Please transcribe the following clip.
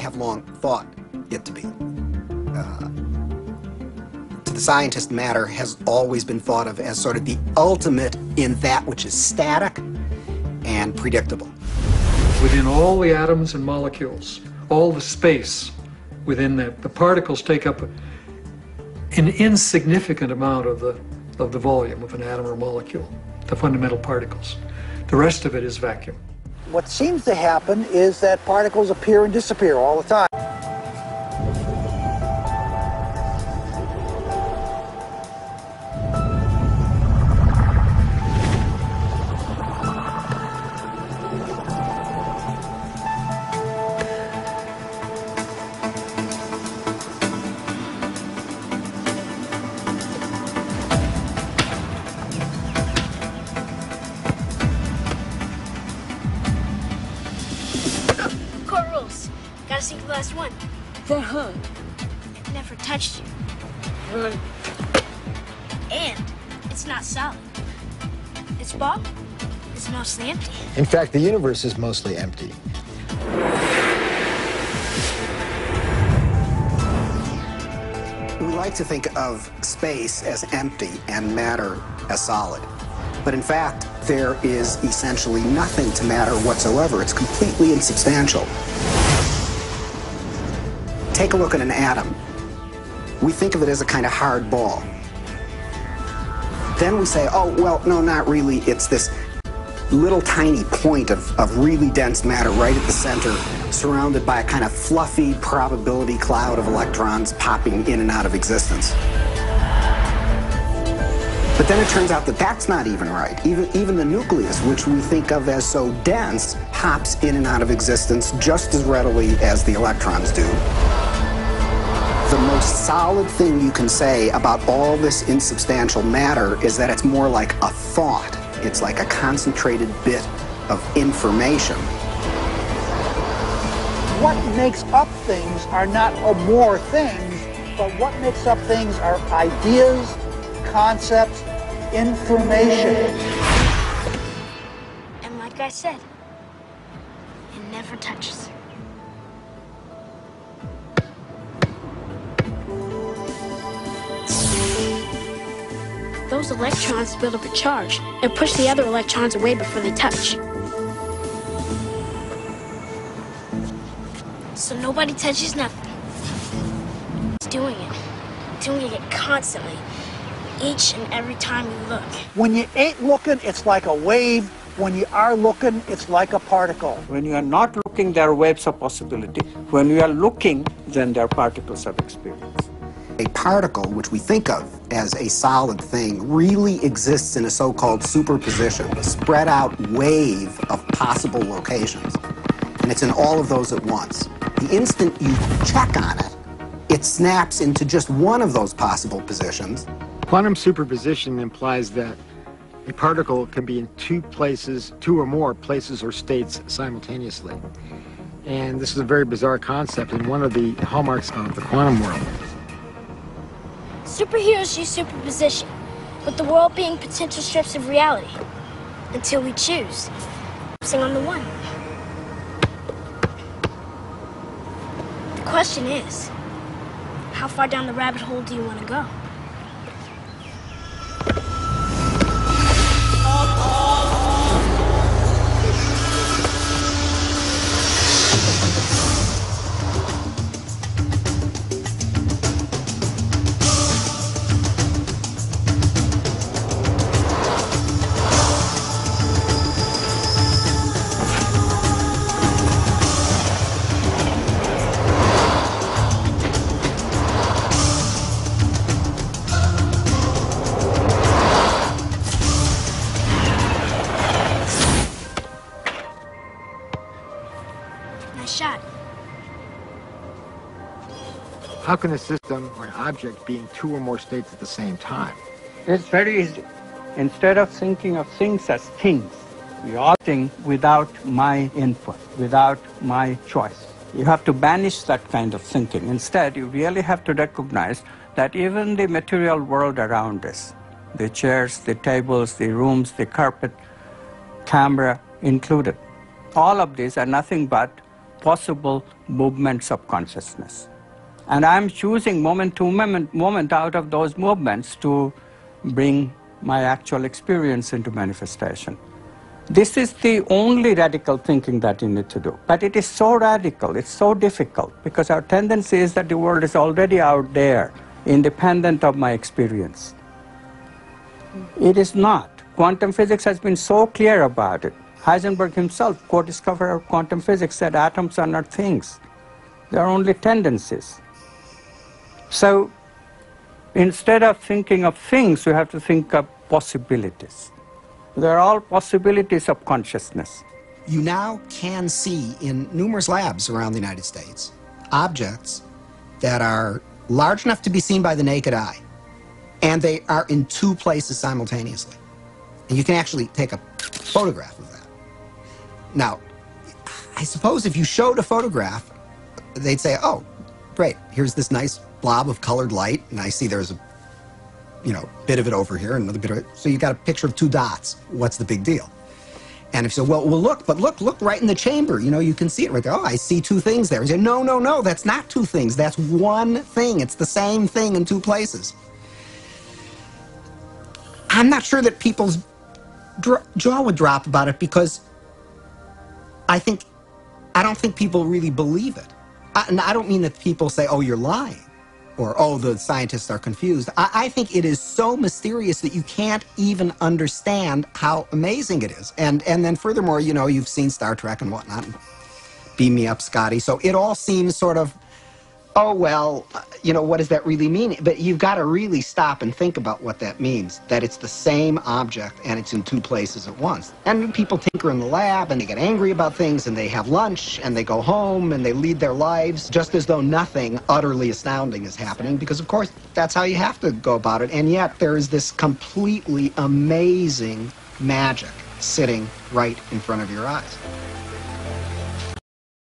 have long thought it to be. To the scientist, matter has always been thought of as sort of the ultimate in that which is static and predictable. Within all the atoms and molecules, all the space within that, the particles take up an insignificant amount of the volume of an atom or molecule, the fundamental particles. The rest of it is vacuum. What seems to happen is that particles appear and disappear all the time. Gotta sink the last one. Uh-huh. It never touched you. Right. And it's not solid. Its ball is mostly empty. In fact, the universe is mostly empty. We like to think of space as empty and matter as solid. But in fact, there is essentially nothing to matter whatsoever. It's completely insubstantial. Take a look at an atom. We think of it as a kind of hard ball. Then we say, oh, well, no, not really. It's this little tiny point of really dense matter right at the center, surrounded by a kind of fluffy probability cloud of electrons popping in and out of existence. But then it turns out that that's not even right. Even the nucleus, which we think of as so dense, hops in and out of existence just as readily as the electrons do. The most solid thing you can say about all this insubstantial matter is that it's more like a thought. It's like a concentrated bit of information. What makes up things are not more things, but what makes up things are ideas, concepts, information. And like I said, it never touches. Those electrons build up a charge and push the other electrons away before they touch. So nobody touches nothing. It's doing it constantly, each and every time you look. When you ain't looking, it's like a wave. When you are looking, it's like a particle. When you are not looking, there are waves of possibility. When you are looking, then there are particles of experience. A particle, which we think of as a solid thing, really exists in a so-called superposition, a spread out wave of possible locations. And it's in all of those at once. The instant you check on it, it snaps into just one of those possible positions. Quantum superposition implies that a particle can be in two or more places or states simultaneously. And this is a very bizarre concept and one of the hallmarks of the quantum world. Superheroes use superposition, with the world being potential strips of reality, until we choose, focusing on the one. The question is, how far down the rabbit hole do you want to go? Shot. How can a system or an object be in two or more states at the same time? It's very easy. Instead of thinking of things as things, we all think without my input, without my choice. You have to banish that kind of thinking. Instead, you really have to recognize that even the material world around us, the chairs, the tables, the rooms, the carpet, camera included, all of these are nothing but possible movements of consciousness. And I'm choosing moment to moment out of those movements to bring my actual experience into manifestation. This is the only radical thinking that you need to do. But it is so radical, it's so difficult, because our tendency is that the world is already out there, independent of my experience. It is not. Quantum physics has been so clear about it. Heisenberg himself, co-discoverer of quantum physics, said atoms are not things. They are only tendencies. So instead of thinking of things, we have to think of possibilities. They're all possibilities of consciousness. You now can see in numerous labs around the United States objects that are large enough to be seen by the naked eye, and they are in two places simultaneously. And you can actually take a photograph of that. Now, I suppose if you showed a photograph, they'd say, oh, great, here's this nice blob of colored light, and I see there's a bit of it over here, another bit of it. So you got a picture of two dots. What's the big deal? And if you say, well, look right in the chamber. You can see it right there. Oh, I see two things there. You say, no, that's not two things. That's one thing. It's the same thing in two places. I'm not sure that people's jaw would drop about it, because I don't think people really believe it. And I don't mean that people say, oh, you're lying, or, oh, the scientists are confused. I think it is so mysterious that you can't even understand how amazing it is. And then furthermore, you've seen Star Trek and whatnot. Beam me up, Scotty. So it all seems sort of, oh, well, what does that really mean? But you've got to really stop and think about what that means, that it's the same object and it's in two places at once. And people tinker in the lab and they get angry about things and they have lunch and they go home and they lead their lives just as though nothing utterly astounding is happening, because, of course, that's how you have to go about it. And yet there is this completely amazing magic sitting right in front of your eyes.